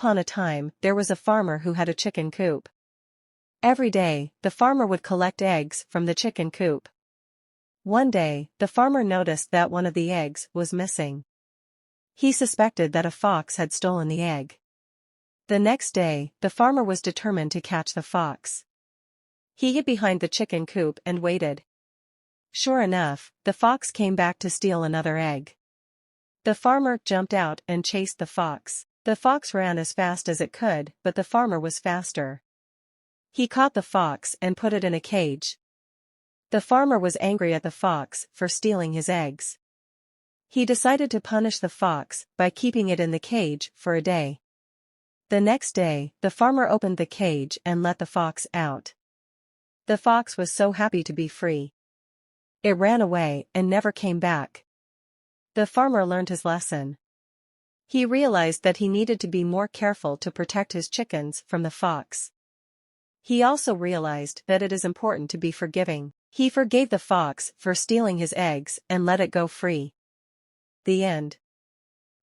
upon a time, there was a farmer who had a chicken coop. Every day, the farmer would collect eggs from the chicken coop. One day, the farmer noticed that one of the eggs was missing. He suspected that a fox had stolen the egg. The next day, the farmer was determined to catch the fox. He hid behind the chicken coop and waited. Sure enough, the fox came back to steal another egg. The farmer jumped out and chased the fox. The fox ran as fast as it could, but the farmer was faster. He caught the fox and put it in a cage. The farmer was angry at the fox for stealing his eggs. He decided to punish the fox by keeping it in the cage for a day. The next day, the farmer opened the cage and let the fox out. The fox was so happy to be free. It ran away and never came back. The farmer learned his lesson. He realized that he needed to be more careful to protect his chickens from the fox. He also realized that it is important to be forgiving. He forgave the fox for stealing his eggs and let it go free. The end.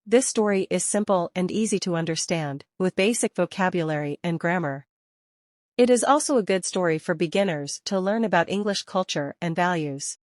This story is simple and easy to understand, with basic vocabulary and grammar. It is also a good story for beginners to learn about English culture and values.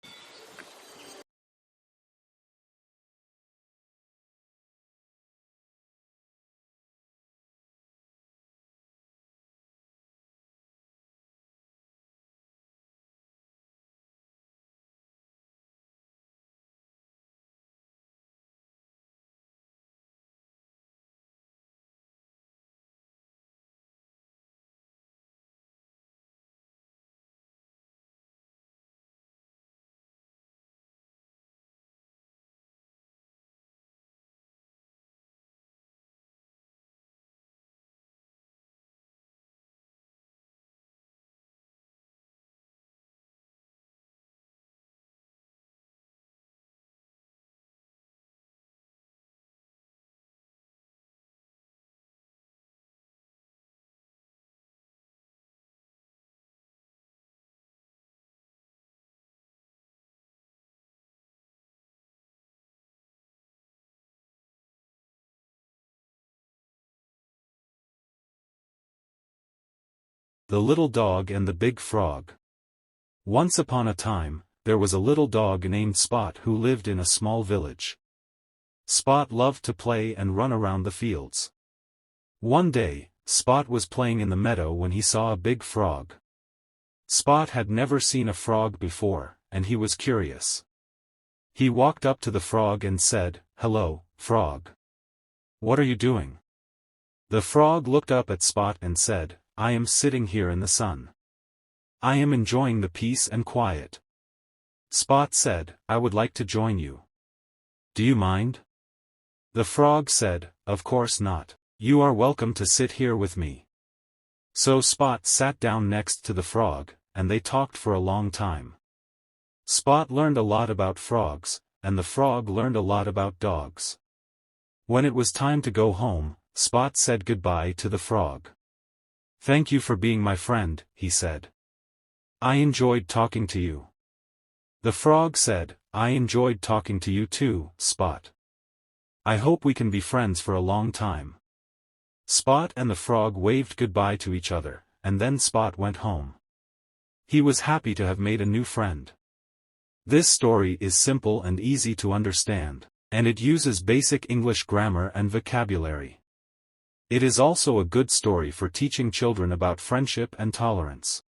The Little Dog and the Big Frog. Once upon a time, there was a little dog named Spot who lived in a small village. Spot loved to play and run around the fields. One day, Spot was playing in the meadow when he saw a big frog. Spot had never seen a frog before, and he was curious. He walked up to the frog and said, "Hello, frog. What are you doing?" The frog looked up at Spot and said, "I am sitting here in the sun. I am enjoying the peace and quiet." Spot said, "I would like to join you. Do you mind?" The frog said, "Of course not. You are welcome to sit here with me." So Spot sat down next to the frog, and they talked for a long time. Spot learned a lot about frogs, and the frog learned a lot about dogs. When it was time to go home, Spot said goodbye to the frog. "Thank you for being my friend," he said. "I enjoyed talking to you." The frog said, "I enjoyed talking to you too, Spot. I hope we can be friends for a long time." Spot and the frog waved goodbye to each other, and then Spot went home. He was happy to have made a new friend. This story is simple and easy to understand, and it uses basic English grammar and vocabulary. It is also a good story for teaching children about friendship and tolerance.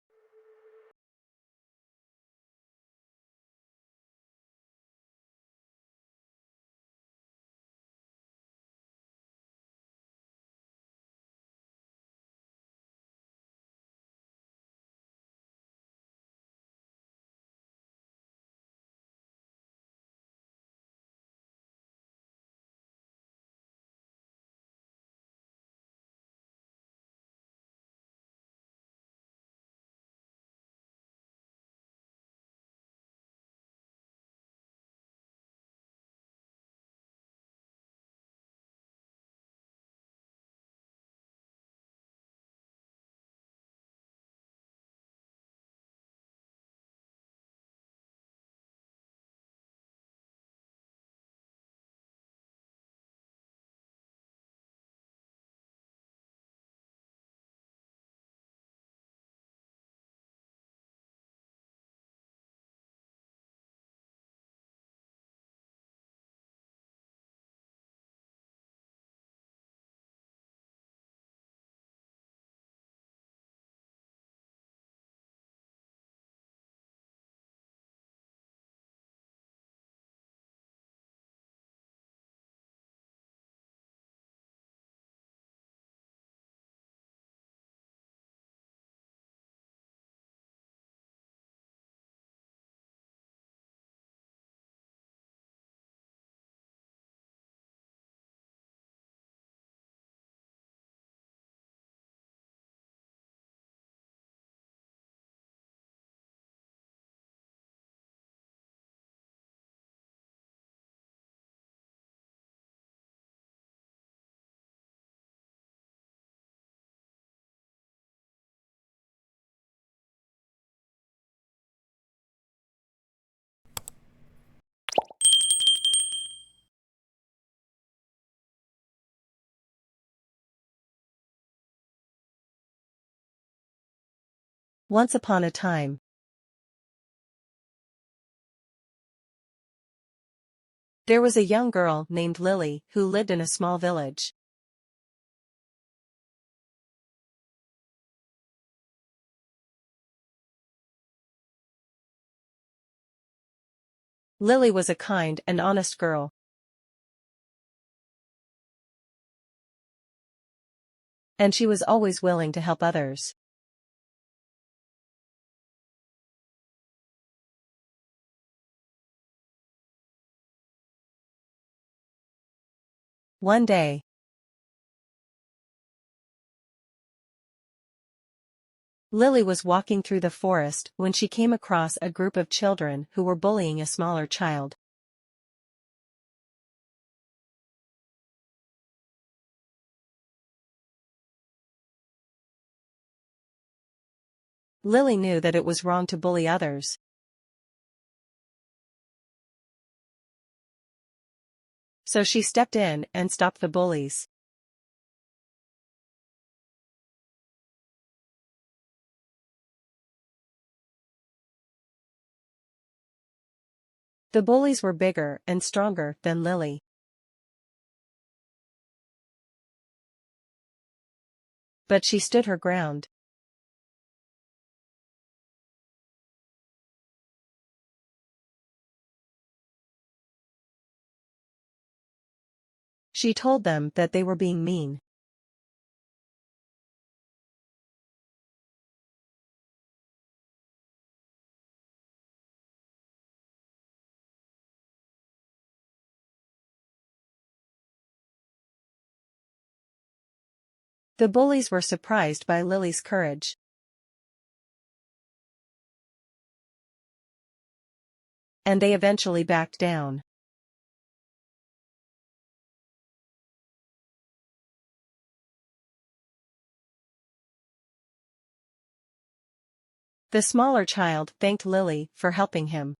Once upon a time. There was a young girl named Lily who lived in a small village. Lily was a kind and honest girl. And she was always willing to help others. One day, Lily was walking through the forest when she came across a group of children who were bullying a smaller child. Lily knew that it was wrong to bully others. So she stepped in and stopped the bullies. The bullies were bigger and stronger than Lily. But she stood her ground. She told them that they were being mean. The bullies were surprised by Lily's courage. And they eventually backed down. The smaller child thanked Lily for helping him.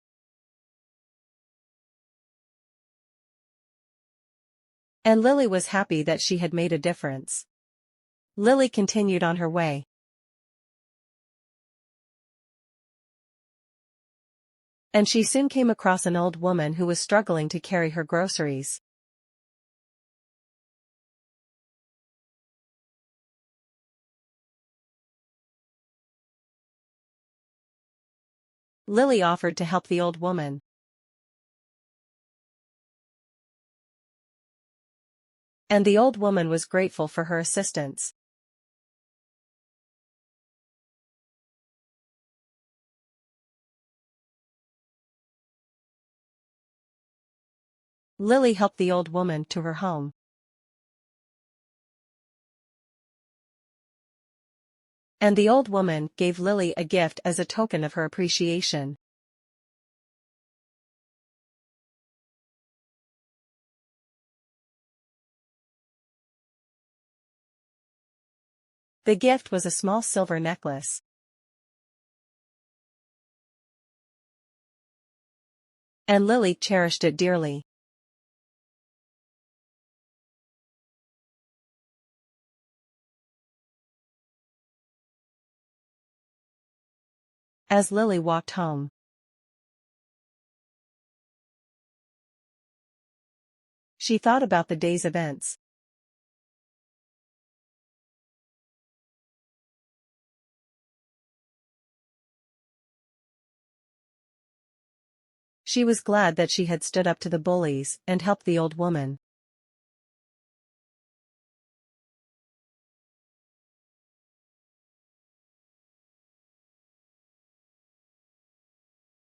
And Lily was happy that she had made a difference. Lily continued on her way. And she soon came across an old woman who was struggling to carry her groceries. Lily offered to help the old woman. And the old woman was grateful for her assistance. Lily helped the old woman to her home. And the old woman gave Lily a gift as a token of her appreciation. The gift was a small silver necklace. And Lily cherished it dearly. As Lily walked home, she thought about the day's events. She was glad that she had stood up to the bullies and helped the old woman.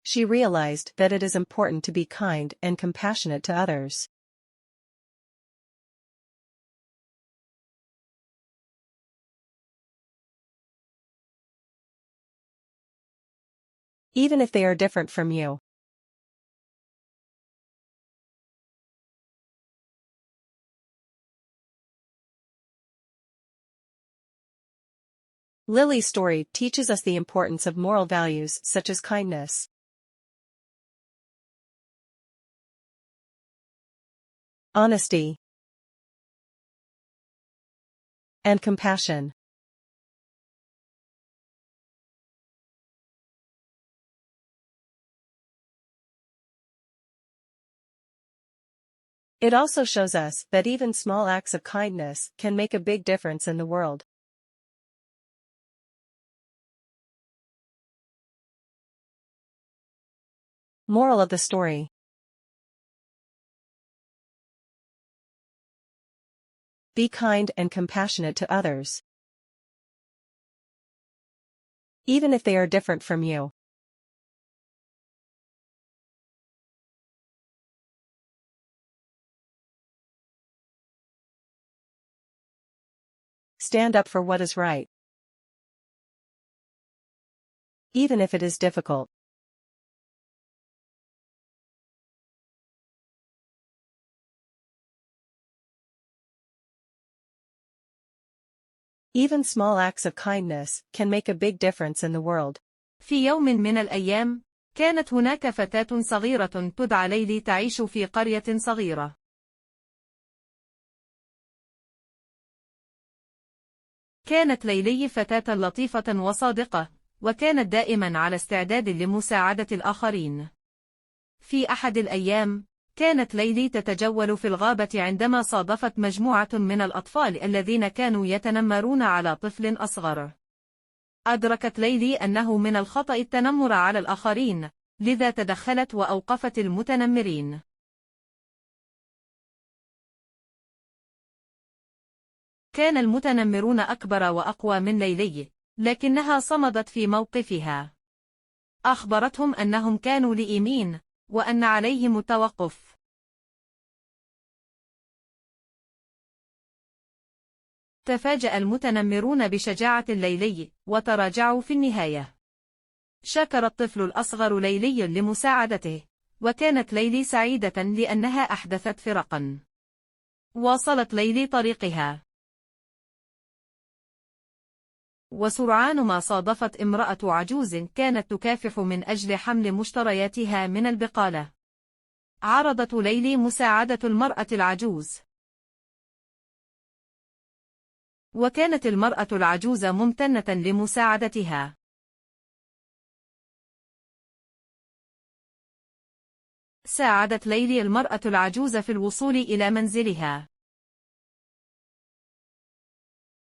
She realized that it is important to be kind and compassionate to others. Even if they are different from you. Lily's story teaches us the importance of moral values such as kindness, honesty, and compassion. It also shows us that even small acts of kindness can make a big difference in the world. Moral of the story. Be kind and compassionate to others, even if they are different from you. Stand up for what is right, even if it is difficult. Even small acts of kindness can make a big difference in the world. في يوم من الأيام، كانت هناك فتاة صغيرة تدعى ليلي تعيش في قرية صغيرة. كانت ليلي فتاة لطيفة وصادقة، وكانت دائما على استعداد لمساعدة الآخرين. في أحد الأيام، كانت ليلي تتجول في الغابة عندما صادفت مجموعة من الأطفال الذين كانوا يتنمرون على طفل أصغر. أدركت ليلي أنه من الخطأ التنمر على الآخرين، لذا تدخلت وأوقفت المتنمرين. كان المتنمرون أكبر وأقوى من ليلي، لكنها صمدت في موقفها. أخبرتهم أنهم كانوا لئيمين، وأن عليهم التوقف. تفاجأ المتنمرون بشجاعة ليلي، وتراجعوا في النهاية. شكر الطفل الأصغر ليلي لمساعدته، وكانت ليلي سعيدة لأنها أحدثت فرقا. واصلت ليلي طريقها، وسرعان ما صادفت امرأة عجوز كانت تكافح من أجل حمل مشترياتها من البقالة. عرضت ليلي مساعدة المرأة العجوز، وكانت المرأة العجوز ممتنة لمساعدتها. ساعدت ليلي المرأة العجوز في الوصول إلى منزلها،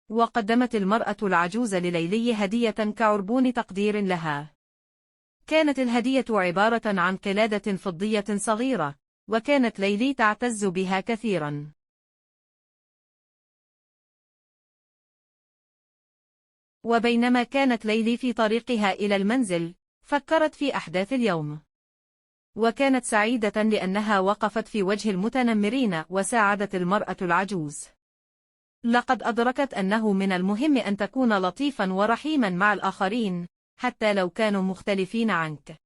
وقدمت المرأة العجوز لليلي هدية كعربون تقدير لها. كانت الهدية عبارة عن قلادة فضية صغيرة، وكانت ليلي تعتز بها كثيرا. وبينما كانت ليلي في طريقها إلى المنزل، فكرت في أحداث اليوم، وكانت سعيدة لأنها وقفت في وجه المتنمرين وساعدت المرأة العجوز. لقد أدركت أنه من المهم أن تكون لطيفا ورحيما مع الآخرين، حتى لو كانوا مختلفين عنك.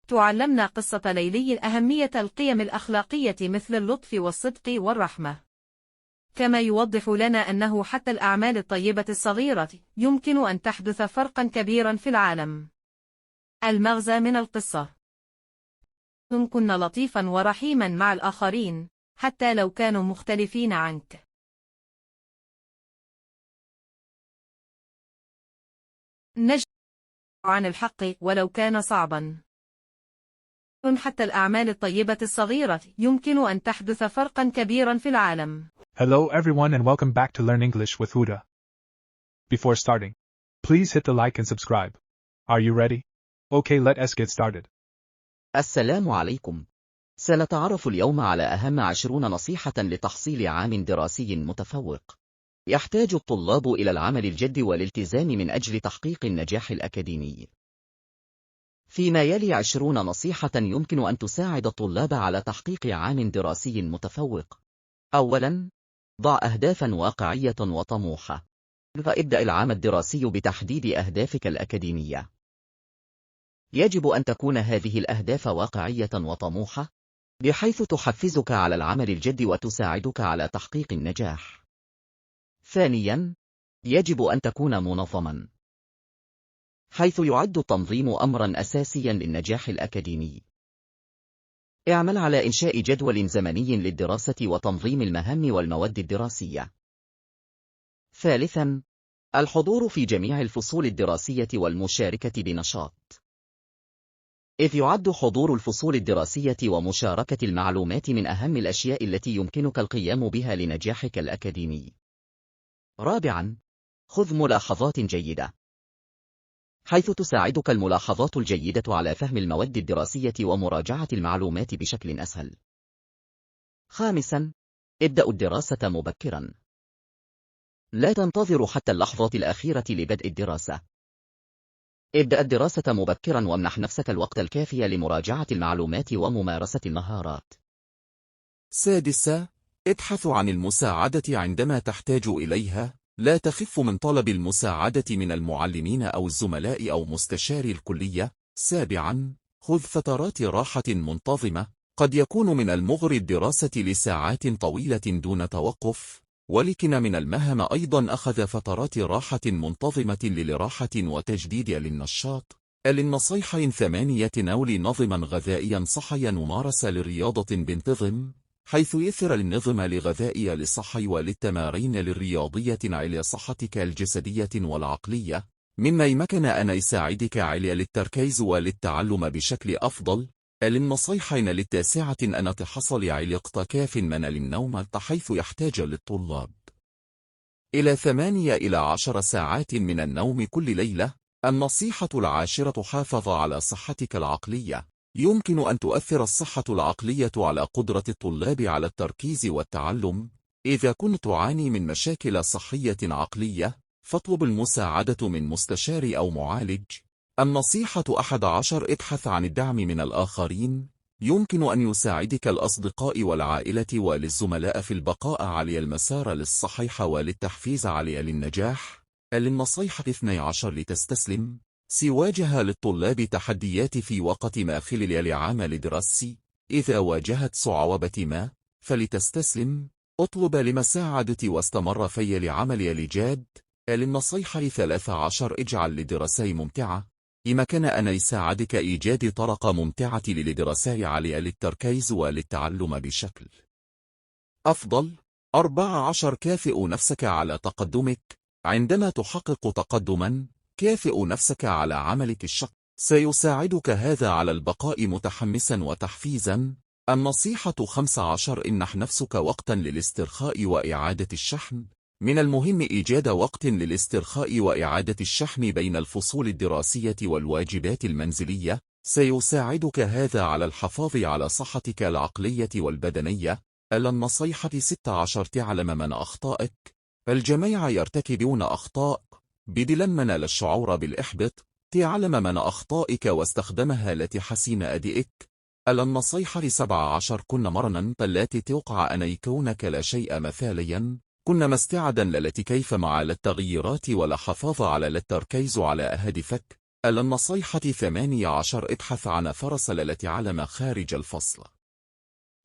تعلمنا قصة ليلي أهمية القيم الأخلاقية مثل اللطف والصدق والرحمة، كما يوضح لنا أنه حتى الأعمال الطيبة الصغيرة يمكن أن تحدث فرقا كبيرا في العالم. المغزى من القصة: كن لطيفا ورحيما مع الآخرين، حتى لو كانوا مختلفين عنك. نجد عن الحق ولو كان صعبا. حتى الأعمال الطيبة الصغيرة يمكن أن تحدث فرقا كبيرا في العالم. Hello everyone and welcome back to Learn English with Huda. Before starting, please hit the like and subscribe. Are you ready? Okay, let us get started. السلام عليكم. سنتعرف اليوم على أهم 20 نصيحة لتحصيل عام دراسي متفوق. يحتاج الطلاب إلى العمل الجد والالتزام من أجل تحقيق النجاح الأكاديمي. فيما يلي 20 نصيحة يمكن أن تساعد الطلاب على تحقيق عام دراسي متفوق. أولاً، ضع أهدافاً واقعية وطموحة. فابدأ العام الدراسي بتحديد أهدافك الأكاديمية. يجب أن تكون هذه الأهداف واقعية وطموحة، بحيث تحفزك على العمل الجد وتساعدك على تحقيق النجاح. ثانياً، يجب أن تكون منظماً، حيث يعد التنظيم أمراً أساسياً للنجاح الأكاديمي. اعمل على إنشاء جدول زمني للدراسة وتنظيم المهام والمواد الدراسية. ثالثاً، الحضور في جميع الفصول الدراسية والمشاركة بنشاط. إذ يعد حضور الفصول الدراسية ومشاركة المعلومات من أهم الأشياء التي يمكنك القيام بها لنجاحك الأكاديمي. رابعاً، خذ ملاحظات جيدة، حيث تساعدك الملاحظات الجيدة على فهم المواد الدراسية ومراجعة المعلومات بشكل أسهل. خامساً، ابدأ الدراسة مبكراً. لا تنتظر حتى اللحظة الأخيرة لبدء الدراسة. ابدأ الدراسة مبكراً وامنح نفسك الوقت الكافي لمراجعة المعلومات وممارسة المهارات. سادساً، ابحث عن المساعدة عندما تحتاج إليها، لا تخف من طلب المساعدة من المعلمين أو الزملاء أو مستشاري الكلية. سابعاً، خذ فترات راحة منتظمة، قد يكون من المغري الدراسة لساعات طويلة دون توقف، ولكن من المهم أيضاً أخذ فترات راحة منتظمة للراحة وتجديد للنشاط. للنصيحة 8 نول نظماً غذائياً صحياً ممارسة للرياضة بانتظام، حيث يثر النظم لغذائي للصحي وللتمارين للرياضية على صحتك الجسدية والعقلية، مما يمكن أن يساعدك على للتركيز وللتعلم بشكل أفضل. للنصيحة 9 أن تحصل على وقت كاف من النوم، حيث يحتاج للطلاب إلى 8 إلى 10 ساعات من النوم كل ليلة. النصيحة 10 حافظ على صحتك العقلية. يمكن أن تؤثر الصحة العقلية على قدرة الطلاب على التركيز والتعلم. إذا كنت تعاني من مشاكل صحية عقلية، فاطلب المساعدة من مستشار أو معالج. النصيحة 11 ابحث عن الدعم من الآخرين. يمكن أن يساعدك الأصدقاء والعائلة وللزملاء في البقاء على المسار للصحيح وللتحفيز على النجاح. للنصيحة 12 لتستسلم. سيواجه للطلاب تحديات في وقت ما خلال العام الدراسي. إذا واجهت صعوبة ما، فلتستسلم. اطلب لمساعدة واستمر في العمل الجاد. للنصيحة 13 اجعل للدراسة ممتعة. يمكن أن يساعدك إيجاد طرق ممتعة للدراسة على للتركيز وللتعلم بشكل أفضل. 14 كافئ نفسك على تقدمك. عندما تحقق تقدما، كافئ نفسك على عملك الشاق. سيساعدك هذا على البقاء متحمسا وتحفيزا. النصيحة 15 امنح نفسك وقتا للاسترخاء وإعادة الشحن. من المهم إيجاد وقت للاسترخاء وإعادة الشحن بين الفصول الدراسية والواجبات المنزلية. سيساعدك هذا على الحفاظ على صحتك العقلية والبدنية. النصيحة 16 تعلم من أخطائك. الجميع يرتكبون أخطاء. بدل من الشعور بالإحباط، تعلم من أخطائك واستخدمها لتحسين أدائك. النصيحة 17 كن مرنا التي توقع أن يكونك لا شيء مثاليا. كن مستعدا للتي كيف مع التغييرات ولا حفاظ على التركيز على هدفك. النصيحة 18 ابحث عن فرص للتعلم خارج الفصل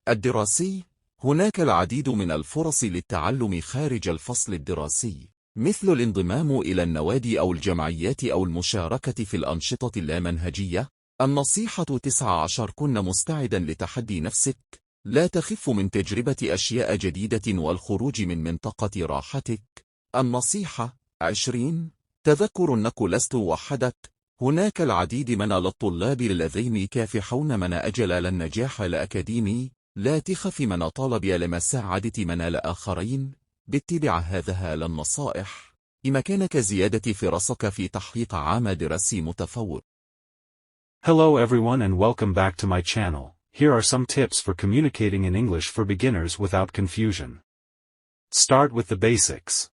الدراسي. هناك العديد من الفرص للتعلم خارج الفصل الدراسي، مثل الانضمام إلى النوادي أو الجمعيات أو المشاركة في الأنشطة اللامنهجية. النصيحة 19 كن مستعدا لتحدي نفسك. لا تخف من تجربة أشياء جديدة والخروج من منطقة راحتك. النصيحة 20 تذكر أنك لست وحدك. هناك العديد من الطلاب الذين يكافحون من أجل النجاح الأكاديمي. لا تخف من طلب لمساعدة من الآخرين. باتباع هذه النصائح، بإمكانك زيادة فرصك في تحقيق عام دراسي متفوق. Hello everyone and welcome back to my channel. Here are some tips for communicating in English for beginners without confusion. Start with the basics.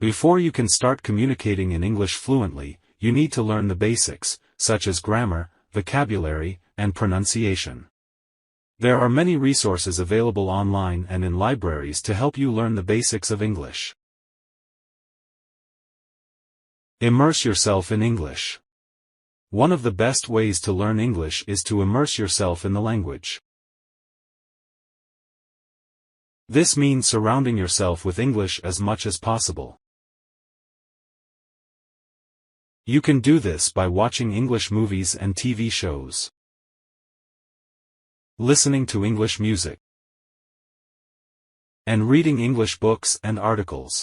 Before you can start communicating in English fluently, you need to learn the basics, such as grammar, vocabulary, and pronunciation. There are many resources available online and in libraries to help you learn the basics of English. Immerse yourself in English. One of the best ways to learn English is to immerse yourself in the language. This means surrounding yourself with English as much as possible. You can do this by watching English movies and TV shows, listening to English music, and reading English books and articles.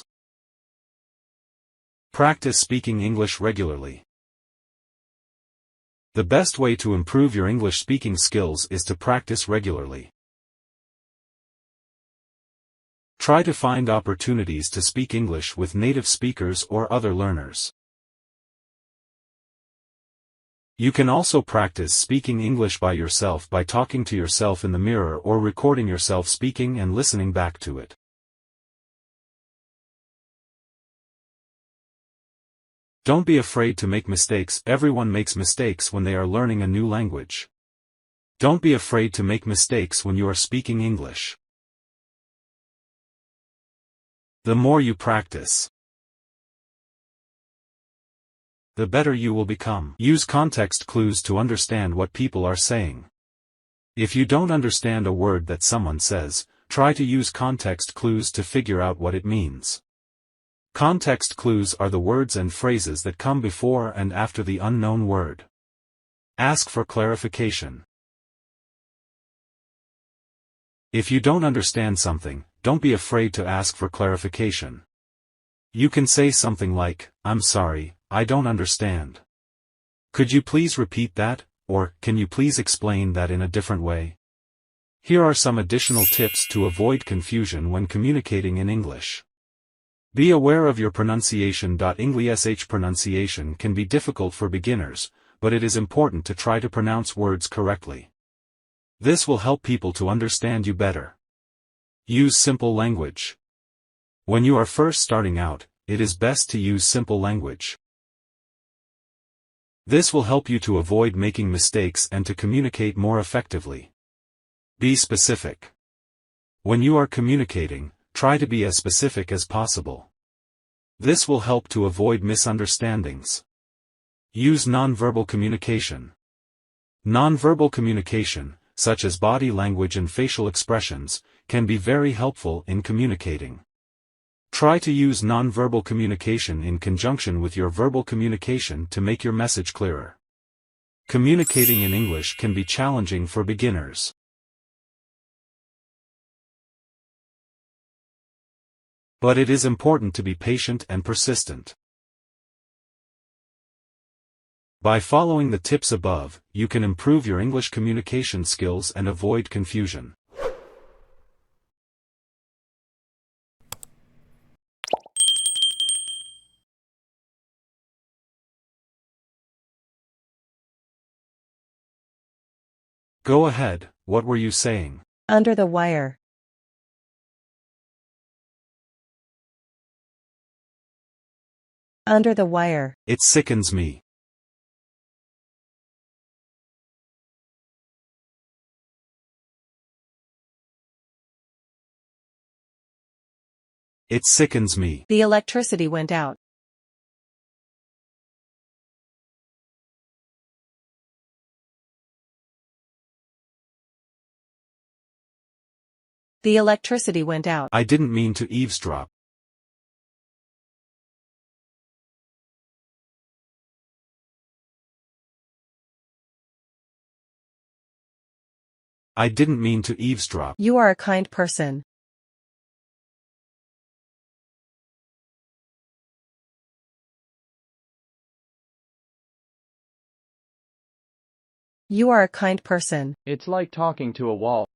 Practice speaking English regularly. The best way to improve your English speaking skills is to practice regularly. Try to find opportunities to speak English with native speakers or other learners. You can also practice speaking English by yourself by talking to yourself in the mirror or recording yourself speaking and listening back to it. Don't be afraid to make mistakes. Everyone makes mistakes when they are learning a new language. Don't be afraid to make mistakes when you are speaking English. The more you practice, the better you will become. Use context clues to understand what people are saying. If you don't understand a word that someone says, try to use context clues to figure out what it means. Context clues are the words and phrases that come before and after the unknown word. Ask for clarification. If you don't understand something, don't be afraid to ask for clarification. You can say something like, "I'm sorry, I don't understand. Could you please repeat that?" or "Can you please explain that in a different way?" Here are some additional tips to avoid confusion when communicating in English. Be aware of your pronunciation. English pronunciation can be difficult for beginners, but it is important to try to pronounce words correctly. This will help people to understand you better. Use simple language. When you are first starting out, it is best to use simple language. This will help you to avoid making mistakes and to communicate more effectively. Be specific. When you are communicating, try to be as specific as possible. This will help to avoid misunderstandings. Use nonverbal communication. Nonverbal communication, such as body language and facial expressions, can be very helpful in communicating. Try to use nonverbal communication in conjunction with your verbal communication to make your message clearer. Communicating in English can be challenging for beginners. But it is important to be patient and persistent. By following the tips above, you can improve your English communication skills and avoid confusion. Go ahead, what were you saying? Under the wire. Under the wire. It sickens me. It sickens me. The electricity went out. The electricity went out. I didn't mean to eavesdrop. I didn't mean to eavesdrop. You are a kind person. You are a kind person. It's like talking to a wall.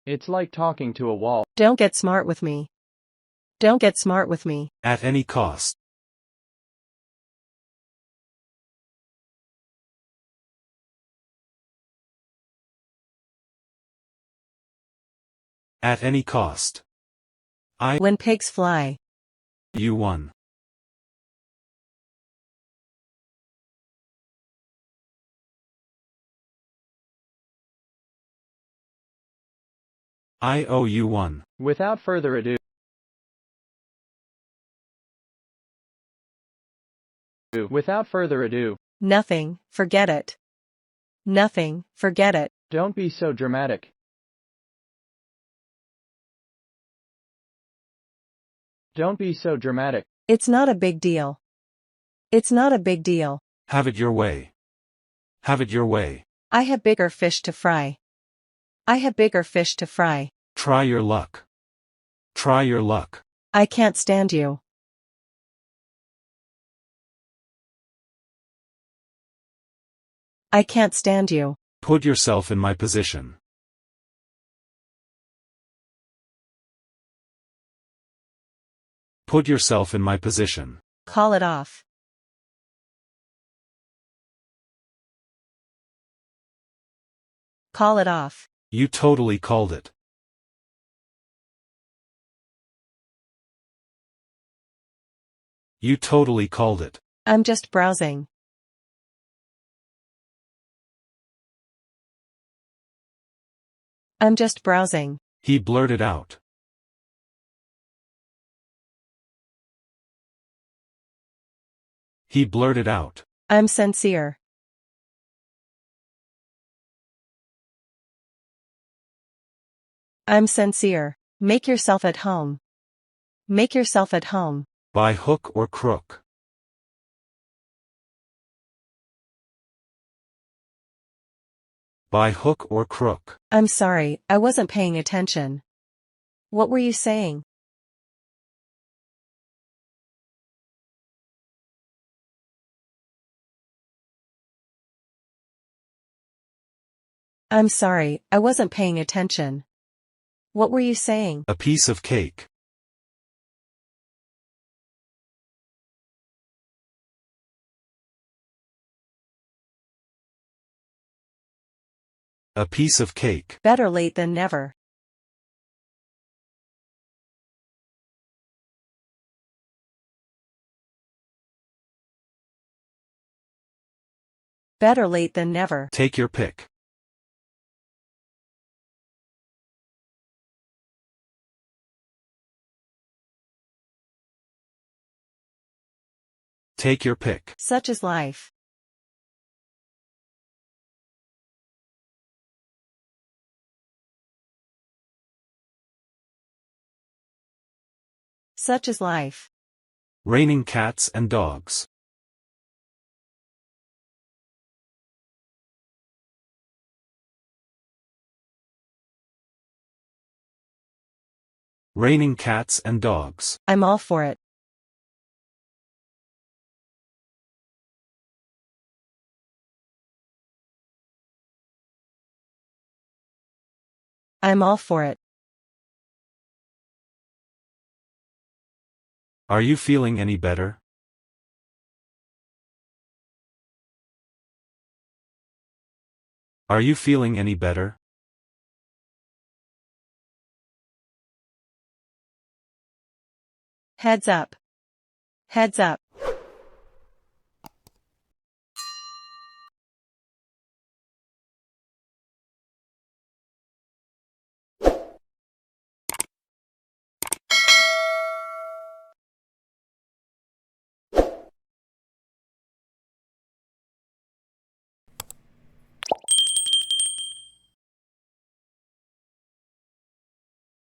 It's like talking to a wall. Don't get smart with me. Don't get smart with me. At any cost. At any cost. When pigs fly. You won. I owe you one. Without further ado. Without further ado. Nothing, forget it. Nothing, forget it. Don't be so dramatic. Don't be so dramatic. It's not a big deal. It's not a big deal. Have it your way. Have it your way. I have bigger fish to fry. I have bigger fish to fry. Try your luck. Try your luck. I can't stand you. I can't stand you. Put yourself in my position. Put yourself in my position. Call it off. Call it off. You totally called it. You totally called it. I'm just browsing. I'm just browsing. He blurted out. He blurted out. I'm sincere. I'm sincere. Make yourself at home. Make yourself at home. By hook or crook. By hook or crook. I'm sorry, I wasn't paying attention. What were you saying? I'm sorry, I wasn't paying attention. What were you saying? A piece of cake. A piece of cake. Better late than never. Better late than never. Take your pick. Take your pick. Such is life. Such is life. Raining cats and dogs. Raining cats and dogs. I'm all for it. I'm all for it. Are you feeling any better? Are you feeling any better? Heads up. Heads up.